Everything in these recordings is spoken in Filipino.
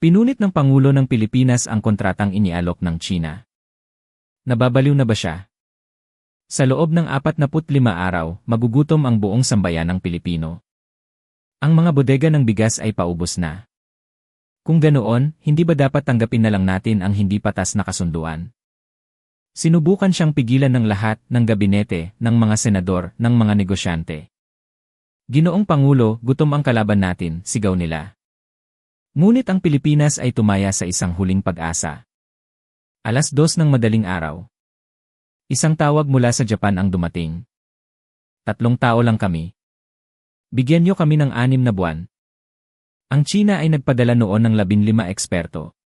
Pinunit ng Pangulo ng Pilipinas ang kontratang inialok ng China. Nababaliw na ba siya? Sa loob ng 45 araw, magugutom ang buong sambayan ng Pilipino. Ang mga bodega ng bigas ay paubos na. Kung ganoon, hindi ba dapat tanggapin na lang natin ang hindi patas na kasunduan? Sinubukan siyang pigilan ng lahat ng gabinete, ng mga senador, ng mga negosyante. Ginoong Pangulo, gutom ang kalaban natin, sigaw nila. Ngunit ang Pilipinas ay tumaya sa isang huling pag-asa. 2:00 ng madaling araw. Isang tawag mula sa Japan ang dumating. 3 tao lang kami. Bigyan niyo kami ng 6 na buwan. Ang China ay nagpadala noon ng 15 eksperto.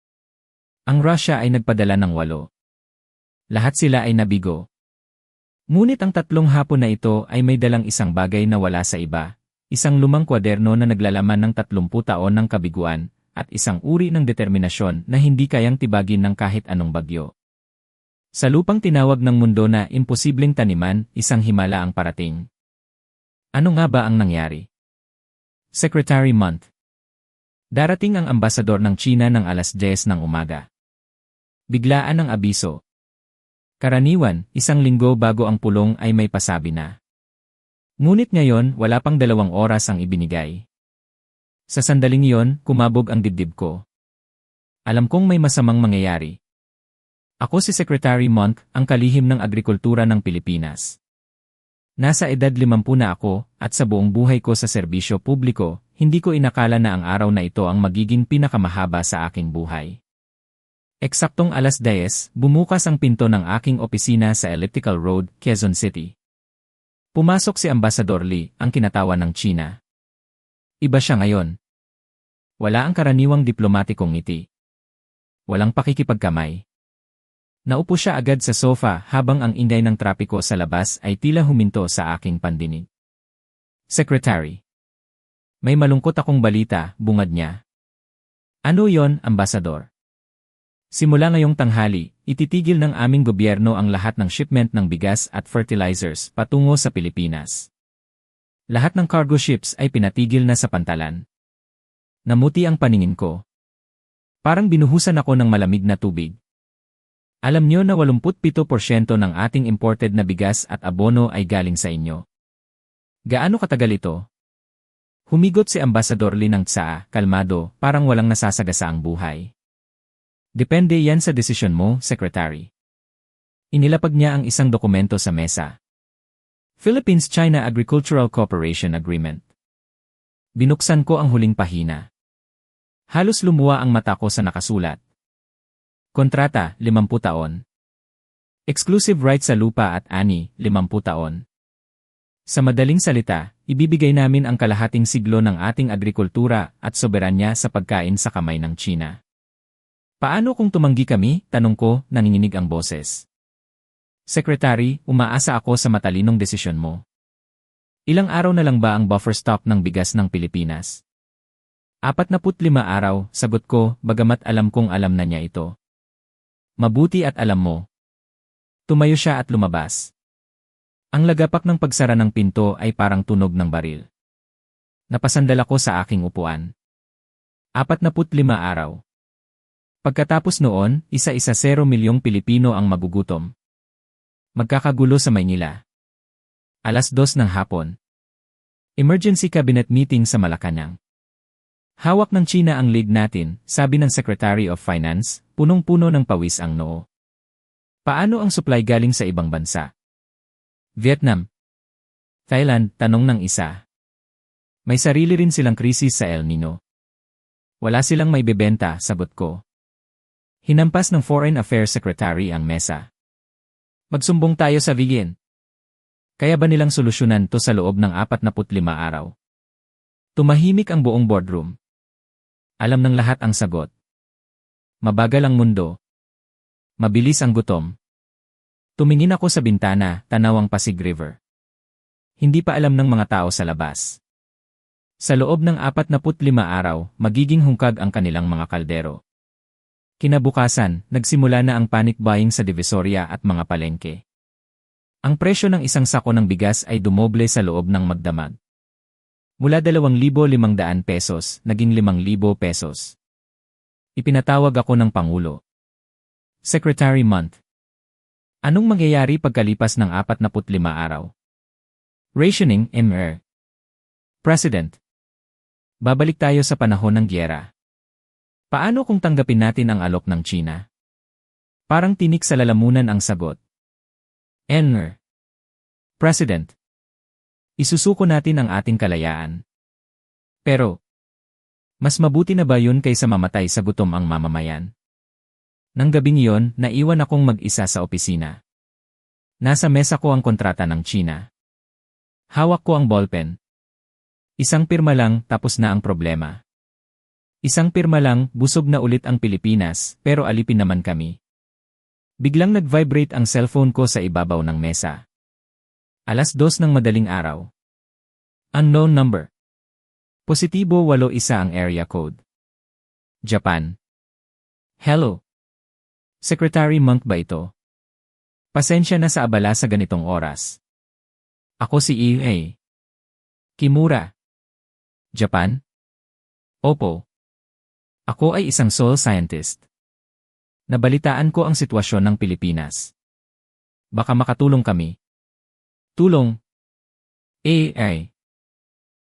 Ang Russia ay nagpadala ng 8. Lahat sila ay nabigo. Ngunit ang 3 hapon na ito ay may dalang isang bagay na wala sa iba, isang lumang kwaderno na naglalaman ng 30 taon ng kabiguan, at isang uri ng determinasyon na hindi kayang tibagin ng kahit anong bagyo. Sa lupang tinawag ng mundo na imposibleng taniman, isang himala ang parating. Ano nga ba ang nangyari? Secretary Month. Darating ang ambasador ng China ng 10:00 ng umaga. Biglaan ang abiso. Karaniwan, 1 linggo bago ang pulong ay may pasabi na. Ngunit ngayon, wala pang 2 oras ang ibinigay. Sa sandaling iyon, kumabog ang dibdib ko. Alam kong may masamang mangyayari. Ako si Secretary Monk, ang kalihim ng agrikultura ng Pilipinas. Nasa edad 50 na ako, at sa buong buhay ko sa serbisyo publiko, hindi ko inakala na ang araw na ito ang magiging pinakamahaba sa aking buhay. Eksaktong 10:00, bumukas ang pinto ng aking opisina sa Elliptical Road, Quezon City. Pumasok si Ambassador Lee, ang kinatawan ng China. Iba siya ngayon. Wala ang karaniwang diplomatikong ngiti. Walang pakikipagkamay. Naupo siya agad sa sofa habang ang ingay ng trapiko sa labas ay tila huminto sa aking pandinig. Secretary. May malungkot akong balita, bungad niya. Ano yon, Ambassador? Simula ngayong tanghali, ititigil ng aming gobyerno ang lahat ng shipment ng bigas at fertilizers patungo sa Pilipinas. Lahat ng cargo ships ay pinatigil na sa pantalan. Namuti ang paningin ko. Parang binuhusan ako ng malamig na tubig. Alam niyo na 87% ng ating imported na bigas at abono ay galing sa inyo. Gaano katagal ito? Humigot si Ambassador Lee ng tsaa, kalmado, parang walang nasasagasa ang buhay. Depende yan sa desisyon mo, Secretary. Inilapag niya ang isang dokumento sa mesa. Philippines-China Agricultural Cooperation Agreement. Binuksan ko ang huling pahina. Halos lumuwa ang mata ko sa nakasulat. Kontrata, 50 taon. Exclusive right sa lupa at ani, 50 taon. Sa madaling salita, ibibigay namin ang kalahating siglo ng ating agrikultura at soberanya sa pagkain sa kamay ng China. Paano kung tumanggi kami? Tanong ko, nanginginig ang boses. Secretary, umaasa ako sa matalinong desisyon mo. Ilang araw na lang ba ang buffer stock ng bigas ng Pilipinas? 45 araw, sagot ko, bagamat alam kong alam na niya ito. Mabuti at alam mo. Tumayo siya at lumabas. Ang lagapak ng pagsara ng pinto ay parang tunog ng baril. Napasandal ako sa aking upuan. 45 araw. Pagkatapos noon, 1-0 milyong Pilipino ang magugutom. Magkakagulo sa Maynila. 2:00 ng hapon. Emergency Cabinet Meeting sa Malacanang. Hawak ng China ang lead natin, sabi ng Secretary of Finance, punong-puno ng pawis ang noo. Paano ang supply galing sa ibang bansa? Vietnam. Thailand, tanong ng isa. May sarili rin silang krisis sa El Nino. Wala silang may bebenta, sagot ko. Hinampas ng Foreign Affairs Secretary ang mesa. Magsumbong tayo sa VN. Kaya ba nilang solusyonan to sa loob ng 45 araw? Tumahimik ang buong boardroom. Alam ng lahat ang sagot. Mabagal ang mundo. Mabilis ang gutom. Tumingin ako sa bintana, tanaw ang Pasig River. Hindi pa alam ng mga tao sa labas. Sa loob ng 45 araw, magiging hungkag ang kanilang mga kaldero. Kinabukasan, nagsimula na ang panic buying sa Divisoria at mga palengke. Ang presyo ng isang sako ng bigas ay dumoble sa loob ng magdamag. Mula 2,500 pesos, naging 5,000 pesos. Ipinatawag ako ng Pangulo. Secretary Month. Anong mangyayari pagkalipas ng 45 araw? Rationing, MR. President. Babalik tayo sa panahon ng gyera. Paano kung tanggapin natin ang alok ng China? Parang tinik sa lalamunan ang sagot. MR. President. Isusuko natin ang ating kalayaan. Pero, mas mabuti na ba yun kaysa mamatay sa gutom ang mamamayan? Nang gabing iyon, naiwan akong mag-isa sa opisina. Nasa mesa ko ang kontrata ng China. Hawak ko ang ballpen. Isang pirma lang, tapos na ang problema. Isang pirma lang, busog na ulit ang Pilipinas, pero alipin naman kami. Biglang nag-vibrate ang cellphone ko sa ibabaw ng mesa. 2:00 ng madaling araw. Unknown number. Positibo 81 ang area code. Japan. Hello. Secretary Monk ba ito? Pasensya na sa abala sa ganitong oras. Ako si E.A. Kimura. Japan? Opo. Ako ay isang soil scientist. Nabalitaan ko ang sitwasyon ng Pilipinas. Baka makatulong kami. Tulong. A.I.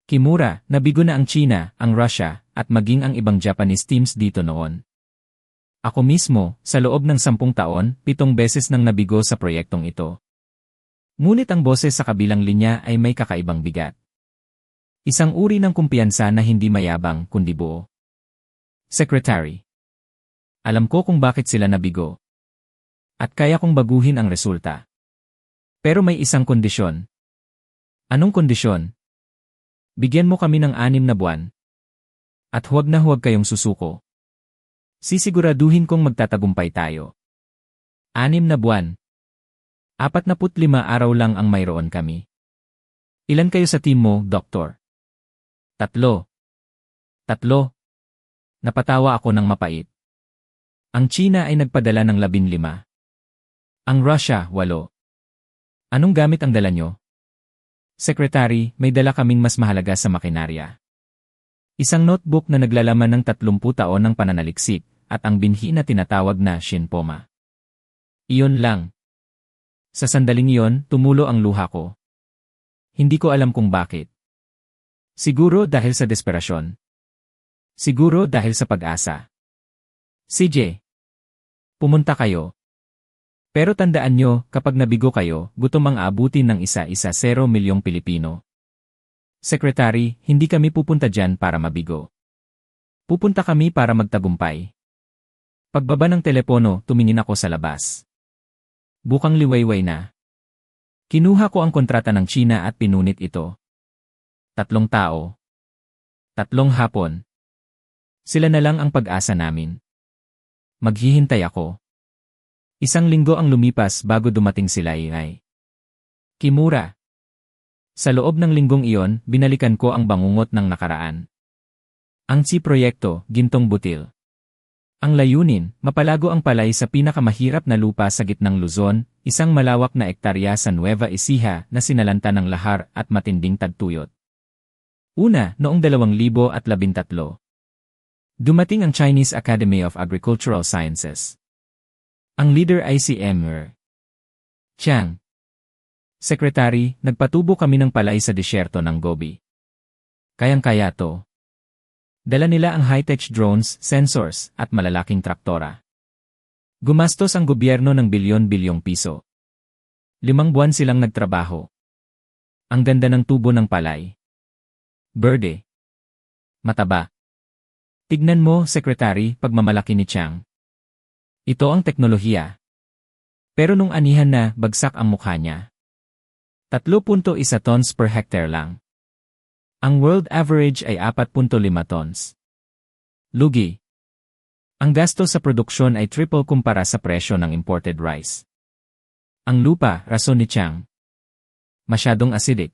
Kimura, nabigo na ang China, ang Russia, at maging ang ibang Japanese teams dito noon. Ako mismo, sa loob ng 10 taon, 7 beses nang nabigo sa proyektong ito. Ngunit ang boses sa kabilang linya ay may kakaibang bigat. Isang uri ng kumpiyansa na hindi mayabang kundi buo. Secretary. Alam ko kung bakit sila nabigo. At kaya kong baguhin ang resulta. Pero may isang kondisyon. Anong kondisyon? Bigyan mo kami ng 6 na buwan. At huwag na huwag kayong susuko. Sisiguraduhin kong magtatagumpay tayo. 6 na buwan. 45 araw lang ang mayroon kami. Ilan kayo sa team mo, Doktor? 3. 3. Napatawa ako ng mapait. Ang China ay nagpadala ng 15. Ang Russia, 8. Anong gamit ang dala nyo? Secretary, may dala kaming mas mahalaga sa makinarya. Isang notebook na naglalaman ng 30 taon ng pananaliksik, at ang binhi na tinatawag na Shinpoma. Iyon lang. Sa sandaling iyon, tumulo ang luha ko. Hindi ko alam kung bakit. Siguro dahil sa desperasyon. Siguro dahil sa pag-asa. CJ. Pumunta kayo. Pero tandaan nyo, kapag nabigo kayo, gutom ang aabutin ng isa-isa 0 milyong Pilipino. Secretary, hindi kami pupunta dyan para mabigo. Pupunta kami para magtagumpay. Pagbaba ng telepono, tumingin ako sa labas. Bukang liwayway na. Kinuha ko ang kontrata ng China at pinunit ito. 3 tao. 3 hapon. Sila na lang ang pag-asa namin. Maghihintay ako. 1 linggo ang lumipas bago dumating sila ay. Kimura. Sa loob ng linggong iyon, binalikan ko ang bangungot ng nakaraan. Ang proyekto, gintong butil. Ang layunin, mapalago ang palay sa pinakamahirap na lupa sa gitnang Luzon, isang malawak na ektarya sa Nueva Ecija na sinalanta ng lahar at matinding tagtuyot. Una, noong 2013. Dumating ang Chinese Academy of Agricultural Sciences. Ang leader ay si Mr. Chiang. Secretary, nagpatubo kami ng palay sa disyerto ng Gobi. Kayang-kaya to. Dala nila ang high-tech drones, sensors, at malalaking traktora. Gumastos ang gobyerno ng bilyon-bilyong piso. 5 buwan silang nagtrabaho. Ang ganda ng tubo ng palay. Berde. Mataba. Tignan mo, Secretary, pagmamalaki ni Chiang. Ito ang teknolohiya. Pero nung anihan na, bagsak ang mukha niya. 3.1 tons per hectare lang. Ang world average ay 4.5 tons. Lugi. Ang gasto sa produksyon ay triple kumpara sa presyo ng imported rice. Ang lupa, rason ni Chiang. Masyadong acidic.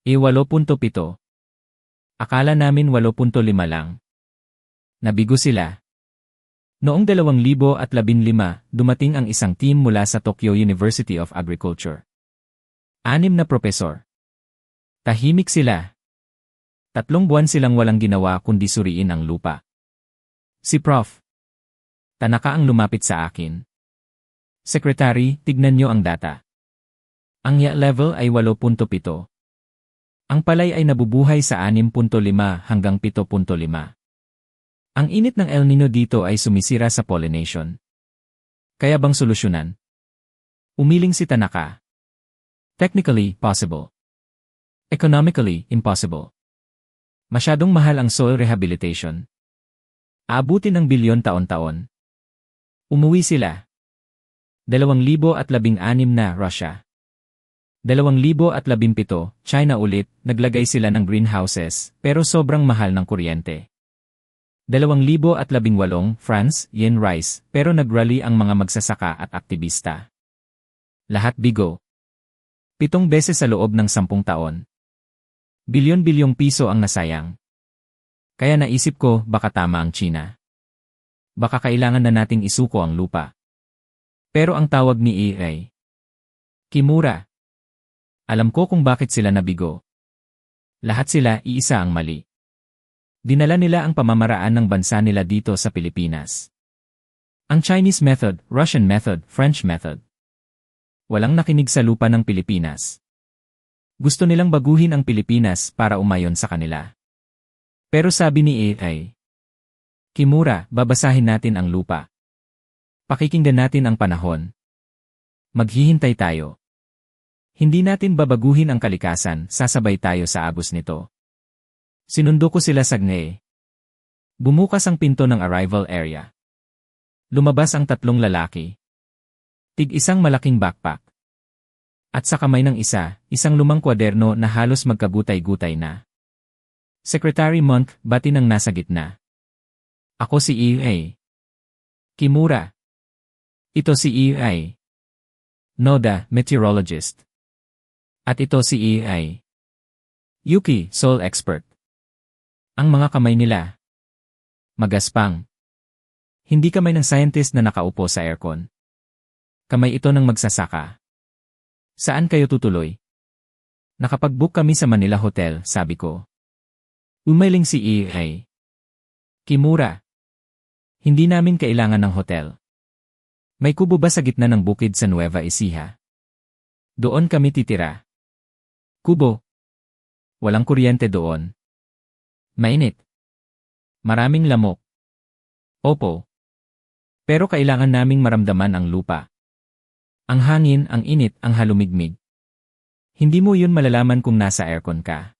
8.7. Akala namin 8.5 lang. Nabigo sila. Noong 2015, dumating ang isang team mula sa Tokyo University of Agriculture. 6 na propesor. Tahimik sila. 3 buwan silang walang ginawa kundi suriin ang lupa. Si Prof. Tanaka ang lumapit sa akin. Secretary, tignan niyo ang data. Ang ya level ay 8.7. Ang palay ay nabubuhay sa 6.5 hanggang 7.5. Ang init ng El Nino dito ay sumisira sa pollination. Kaya bang solusyonan? Umiling si Tanaka. Technically, possible. Economically, impossible. Masyadong mahal ang soil rehabilitation. Aabutin ng bilyon taon-taon. Umuwi sila. 2016 na Russia. 2017 China ulit, naglagay sila ng greenhouses, pero sobrang mahal ng kuryente. 2018 France, yen rise, pero nagrally ang mga magsasaka at aktivista. Lahat bigo. 7 beses sa loob ng 10 taon. Bilyon-bilyong piso ang nasayang. Kaya naisip ko, baka tama ang China. Baka kailangan na nating isuko ang lupa. Pero ang tawag ni EA. Kimura. Alam ko kung bakit sila nabigo. Lahat sila, iisa ang mali. Dinala nila ang pamamaraan ng bansa nila dito sa Pilipinas. Ang Chinese method, Russian method, French method. Walang nakinig sa lupa ng Pilipinas. Gusto nilang baguhin ang Pilipinas para umayon sa kanila. Pero sabi ni AI, Kimura, babasahin natin ang lupa. Pakikinggan natin ang panahon. Maghihintay tayo. Hindi natin babaguhin ang kalikasan, sasabay tayo sa agos nito. Sinundo ko sila sa GNE. Bumukas ang pinto ng arrival area. Lumabas ang 3 lalaki. Tig-isang malaking backpack. At sa kamay ng isa, isang lumang kwaderno na halos magkagutay-gutay na. Secretary Monk, bati ng nasa gitna. Ako si EA. Kimura. Ito si EA. Noda, meteorologist. At ito si EA. Yuki, soil expert. Ang mga kamay nila. Magaspang. Hindi kamay ng scientist na nakaupo sa aircon. Kamay ito ng magsasaka. Saan kayo tutuloy? Nakapag-book kami sa Manila Hotel, sabi ko. Umiling si EA. Kimura. Hindi namin kailangan ng hotel. May kubo ba sa gitna ng bukid sa Nueva Ecija? Doon kami titira. Kubo. Walang kuryente doon. Mainit. Maraming lamok. Opo. Pero kailangan naming maramdaman ang lupa. Ang hangin, ang init, ang halumigmig. Hindi mo yun malalaman kung nasa aircon ka.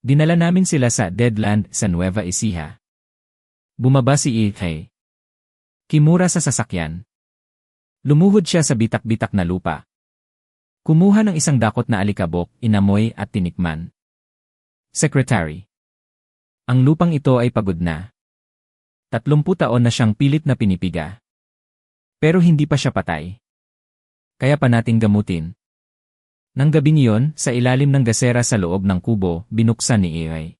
Dinala namin sila sa Deadland sa Nueva Ecija. Bumaba si EA. Kimura sa sasakyan. Lumuhod siya sa bitak-bitak na lupa. Kumuha ng isang dakot na alikabok, inamoy at tinikman. Secretary. Ang lupang ito ay pagod na. 30 taon na siyang pilit na pinipiga. Pero hindi pa siya patay. Kaya pa nating gamutin. Nang gabing iyon, sa ilalim ng gasera sa loob ng kubo, binuksan ni EA.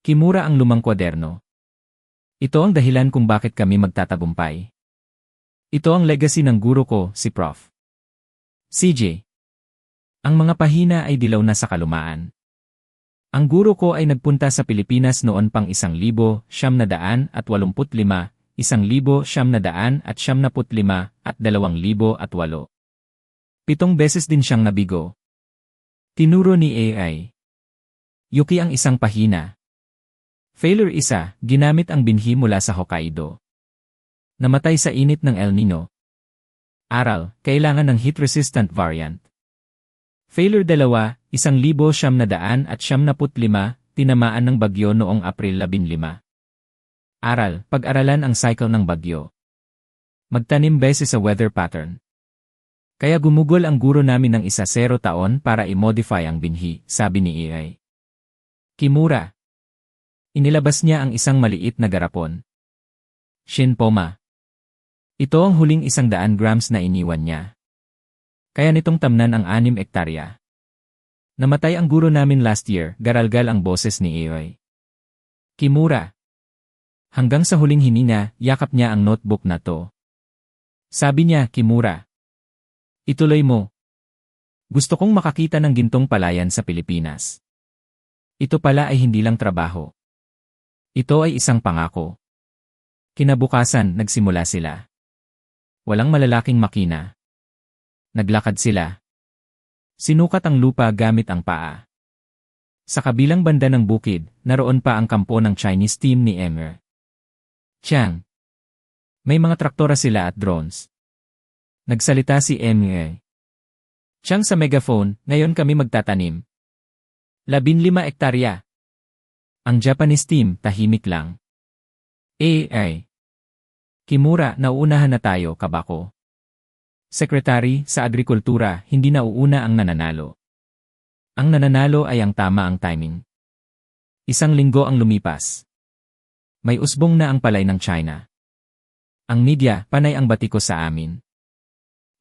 Kimura ang lumang kwaderno. Ito ang dahilan kung bakit kami magtatagumpay. Ito ang legacy ng guro ko, si Prof. CJ. Ang mga pahina ay dilaw na sa kalumaan. Ang guro ko ay nagpunta sa Pilipinas noon pang 1,985, 1,985 at 2008. 7 beses din siyang nabigo. Tinuro ni AI. Yuki ang isang pahina. Failure isa, ginamit ang binhi mula sa Hokkaido. Namatay sa init ng El Nino. Aral, kailangan ng heat-resistant variant. Failure 2, 1,985, tinamaan ng bagyo noong April 15. Aral, pag-aralan ang cycle ng bagyo. Magtanim beses sa weather pattern. Kaya gumugol ang guro namin ng 0 taon para i-modify ang binhi, sabi ni AI. Kimura. Inilabas niya ang isang maliit na garapon. Shinpoma. Ito ang huling 100 grams na iniwan niya. Kaya nitong tamnan ang 6 ektarya. Namatay ang guro namin last year, garalgal ang boses ni AI. Kimura. Hanggang sa huling hininga, yakap niya ang notebook na to. Sabi niya, Kimura. Ituloy mo. Gusto kong makakita ng gintong palayan sa Pilipinas. Ito pala ay hindi lang trabaho. Ito ay isang pangako. Kinabukasan, nagsimula sila. Walang malalaking makina. Naglakad sila. Sinukat ang lupa gamit ang paa. Sa kabilang banda ng bukid, naroon pa ang kampo ng Chinese team ni Emir Chiang. May mga traktora sila at drones. Nagsalita si Emir Chiang sa megaphone, ngayon kami magtatanim. 15 ektarya. Ang Japanese team, tahimik lang. Kimura, nauunahan na tayo, kabako. Secretary, sa agrikultura, hindi nauuna ang nananalo. Ang nananalo ay ang tama ang timing. 1 linggo ang lumipas. May usbong na ang palay ng China. Ang media, panay ang batiko sa amin.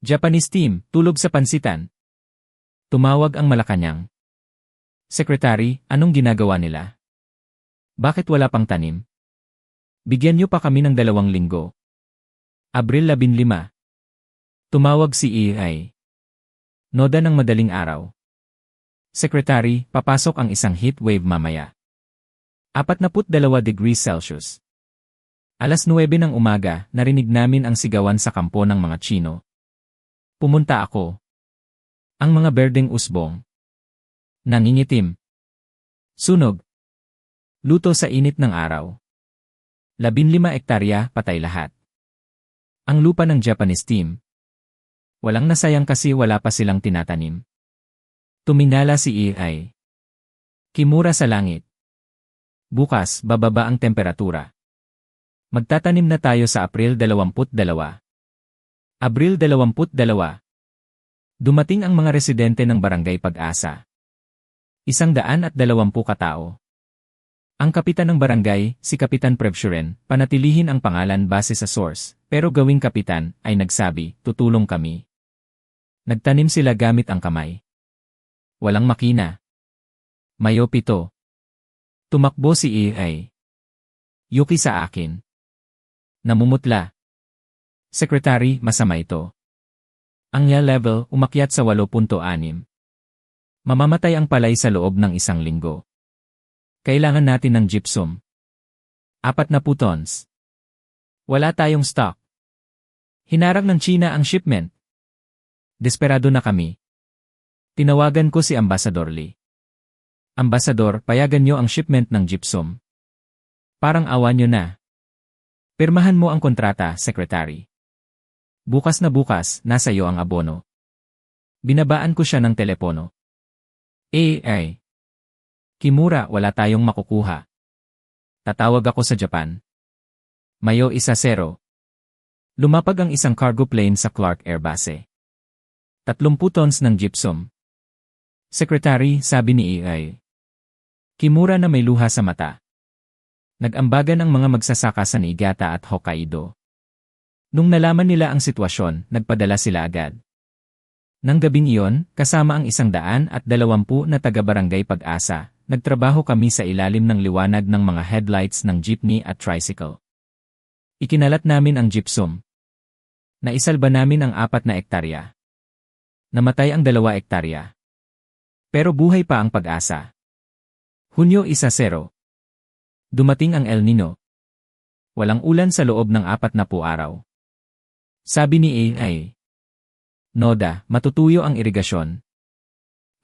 Japanese team, tulog sa pansitan. Tumawag ang Malacanang. Secretary, anong ginagawa nila? Bakit wala pang tanim? Bigyan niyo pa kami ng 2 linggo. Abril 15. Tumawag si EI. Noda ng madaling araw. Secretary, papasok ang isang heat wave mamaya. 42 degrees Celsius. Alas 9 ng umaga, narinig namin ang sigawan sa kampo ng mga Chino. Pumunta ako. Ang mga berdeng usbong. Nangingitim. Sunog. Luto sa init ng araw. 15 ektarya, patay lahat. Ang lupa ng Japanese team. Walang nasayang kasi wala pa silang tinatanim. Tuminala si EI. Kimura sa langit. Bukas, bababa ang temperatura. Magtatanim na tayo sa Abril 22. Abril 22. Dumating ang mga residente ng Barangay Pag-asa. 120 katao. Ang kapitan ng barangay, si Kapitan Prevshuren, panatilihin ang pangalan base sa source, pero gawing kapitan, ay nagsabi, tutulong kami. Nagtanim sila gamit ang kamay. Walang makina. Mayo 7. Tumakbo si EI. Yuki sa akin. Namumutla. Secretary, masama ito. Ang ya level, umakyat sa 8.6. Mamamatay ang palay sa loob ng 1 linggo. Kailangan natin ng gypsum. 40 tons. Wala tayong stock. Hinarang ng China ang shipment. Desperado na kami. Tinawagan ko si Ambassador Lee. Ambassador, payagan niyo ang shipment ng gypsum. Parang awa niyo na. Pirmahan mo ang kontrata, Secretary. Bukas na bukas, nasa iyo ang abono. Binabaan ko siya ng telepono. Kimura, wala tayong makukuha. Tatawag ako sa Japan. Mayo 1-0. Lumapag ang isang cargo plane sa Clark Air Base. 30 tons ng gypsum. Secretary, sabi ni EI. Kimura na may luha sa mata. Nag-ambagan ang mga magsasaka sa Niigata at Hokkaido. Nung nalaman nila ang sitwasyon, nagpadala sila agad. Nang gabing iyon, kasama ang 120 na taga-barangay Pag-asa, nagtrabaho kami sa ilalim ng liwanag ng mga headlights ng jeepney at tricycle. Ikinalat namin ang gypsum. Naisalba namin ang 4 na ektarya. Namatay ang 2 ektarya. Pero buhay pa ang Pag-asa. Hunyo 1-0. Dumating ang El Nino. Walang ulan sa loob ng 40 araw. Sabi ni EI. Noda, matutuyo ang irigasyon.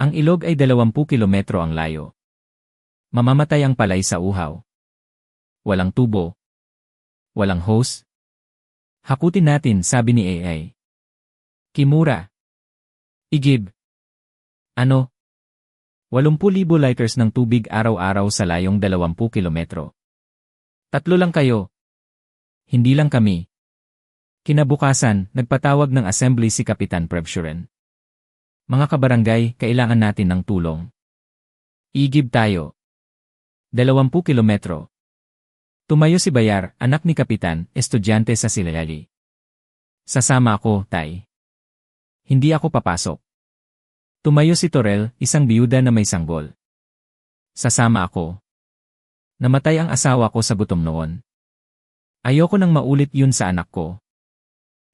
Ang ilog ay 20 kilometro ang layo. Mamamatay ang palay sa uhaw. Walang tubo. Walang hose. Hakutin natin, sabi ni EI. Kimura. Igib. Ano? 80,000 liters ng tubig araw-araw sa layong 20 kilometro. 3 lang kayo. Hindi lang kami. Kinabukasan, nagpatawag ng assembly si Kapitan Prevshuren. Mga kabarangay, kailangan natin ng tulong. Igib tayo. 20 kilometro. Tumayo si Bayar, anak ni Kapitan, estudyante sa Silayali. Sasama ako, Tay. Hindi ako papasok. Tumayo si Torel, isang biyuda na may sanggol. Sasama ako. Namatay ang asawa ko sa gutom noon. Ayoko nang maulit yun sa anak ko.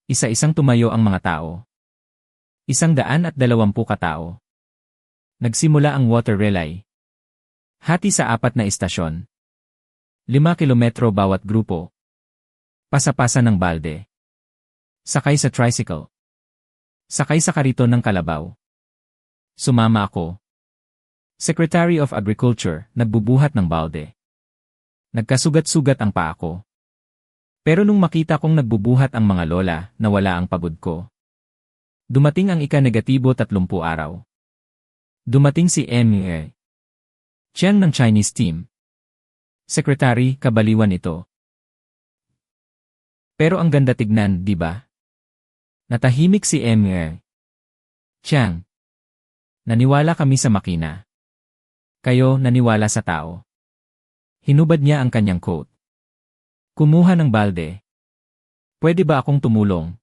Isa-isang tumayo ang mga tao. 120 katao. Nagsimula ang water relay. Hati sa 4 na istasyon. 5 kilometro bawat grupo. Pasapasa ng balde. Sakay sa tricycle. Sakay sa kariton ng kalabaw. Sumama ako. Secretary of Agriculture, nagbubuhat ng balde. Nagkasugat-sugat ang paa ko. Pero nung makita kong nagbubuhat ang mga lola, nawala ang pagod ko. Dumating ang ika-30 araw. Dumating si M.E. Chiang ng Chinese team. Secretary, kabaliwan ito. Pero ang ganda tignan, di ba? Natahimik si M.E. Chiang. Naniwala kami sa makina. Kayo naniwala sa tao. Hinubad niya ang kanyang coat. Kumuha ng balde. Pwede ba akong tumulong?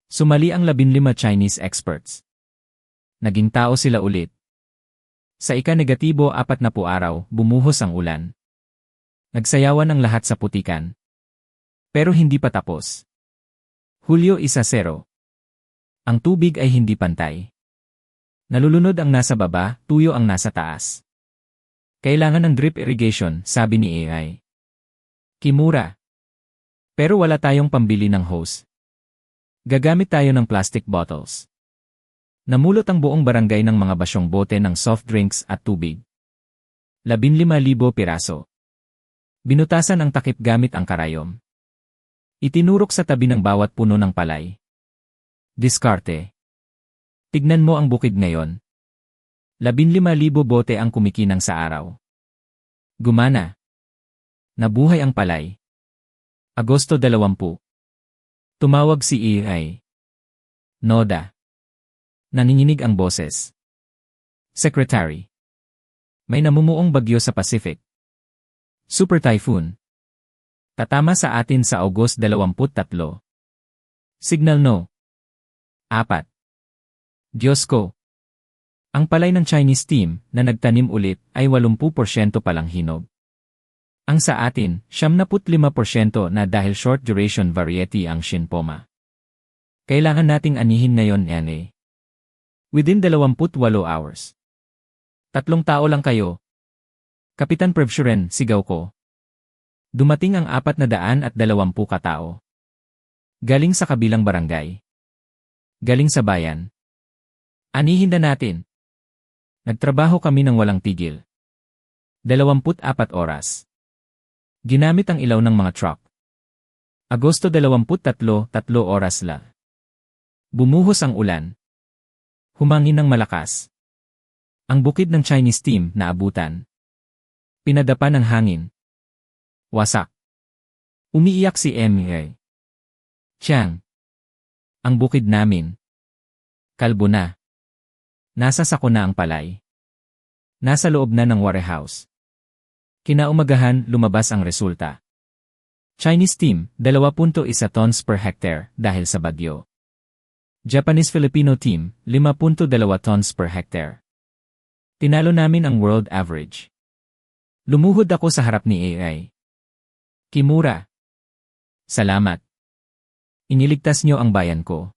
Sumali ang 15 Chinese experts. Naging tao sila ulit. Sa ika-40 araw, bumuhos ang ulan. Nagsayawan ang lahat sa putikan. Pero hindi pa tapos. Hulyo 1-0. Ang tubig ay hindi pantay. Nalulunod ang nasa baba, tuyo ang nasa taas. Kailangan ng drip irrigation, sabi ni AI. Kimura. Pero wala tayong pambili ng hose. Gagamit tayo ng plastic bottles. Namulot ang buong barangay ng mga basyong bote ng soft drinks at tubig. 15,000 piraso. Binutasan ang takip gamit ang karayom. Itinurok sa tabi ng bawat puno ng palay. Diskarte. Tignan mo ang bukid ngayon. 15,000 bote ang kumikinang sa araw. Gumana. Nabuhay ang palay. Agosto 20. Tumawag si EI. Noda. Naninginig ang boses. Secretary. May namumuong bagyo sa Pacific. Super Typhoon. Tatama sa atin sa August 23. Signal no. 4. Diyos ko. Ang palay ng Chinese team na nagtanim ulit ay 80% palang hinog. Ang sa atin, 75% na dahil short duration variety ang Shinpoma. Kailangan nating anihin ngayon yan. Within 28 hours. 3 tao lang kayo. Kapitan Prevshuren, sigaw ko. Dumating ang 420 katao. Galing sa kabilang barangay. Galing sa bayan. Anihin na natin. Nagtrabaho kami ng walang tigil. 24 oras. Ginamit ang ilaw ng mga truck. Agosto 23, 3 oras la. Bumuhos ang ulan. Humangin ng malakas. Ang bukid ng Chinese team na abutan. Pinadapa ng hangin. Wasak. Umiiyak si M.E. Chiang. Ang bukid namin. Kalbo na. Nasa sako na ang palay. Nasa loob na ng warehouse. Kinaumagahan, lumabas ang resulta. Chinese team, 2.1 tons per hectare dahil sa bagyo. Japanese-Filipino team, 5.2 tons per hectare. Tinalo namin ang world average. Lumuhod ako sa harap ni AI. Kimura. Salamat. Iniligtas niyo ang bayan ko.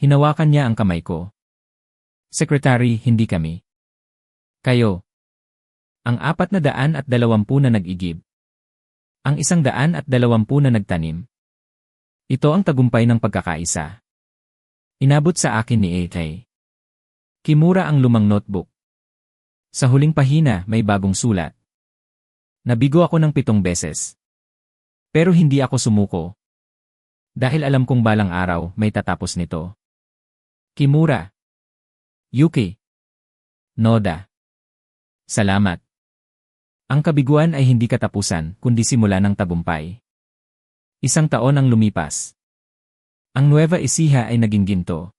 Hinawakan niya ang kamay ko. Secretary, hindi kami. Kayo. Ang 420 na nag-igib. Ang 120 na nagtanim. Ito ang tagumpay ng pagkakaisa. Inabot sa akin ni AI. Kimura ang lumang notebook. Sa huling pahina may bagong sulat. Nabigo ako ng 7 beses. Pero hindi ako sumuko. Dahil alam kong balang araw may tatapos nito. Kimura. Yuki. Noda. Salamat. Ang kabiguan ay hindi katapusan kundi simula ng tagumpay. 1 taon ang lumipas. Ang Nueva Ecija ay naging ginto.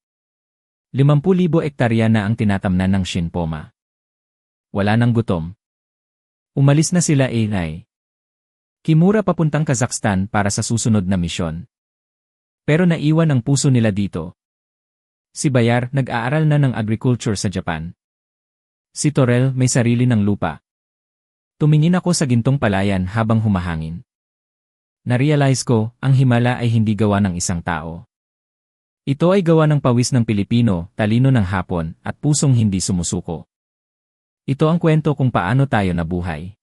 50,000 ektarya na ang tinatamnan ng Shinpoma. Wala nang gutom. Umalis na sila AI. Kimura papuntang Kazakhstan para sa susunod na misyon. Pero naiwan ang puso nila dito. Si Bayar nag-aaral na ng agriculture sa Japan. Si Torel may sarili ng lupa. Tumingin ako sa gintong palayan habang humahangin. Narealize ko, ang himala ay hindi gawa ng isang tao. Ito ay gawa ng pawis ng Pilipino, talino ng Hapon, at pusong hindi sumusuko. Ito ang kwento kung paano tayo nabuhay.